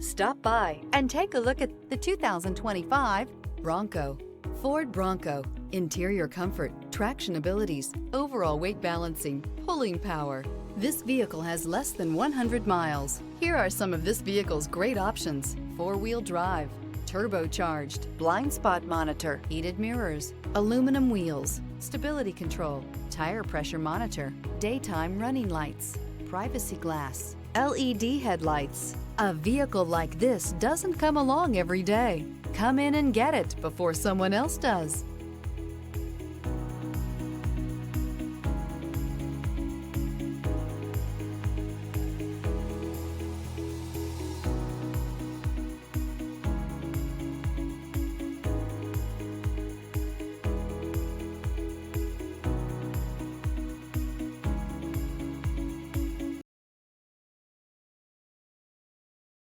Stop by and take a look at the 2025 Bronco. Ford Bronco. Interior comfort, traction abilities, overall weight balancing, pulling power. This vehicle has less than 100 miles. Here are some of this vehicle's great options: four-wheel drive, turbocharged, blind spot monitor, heated mirrors, aluminum wheels, stability control, tire pressure monitor, daytime running lights, privacy glass, LED headlights. A vehicle like this doesn't come along every day. Come in and get it before someone else does.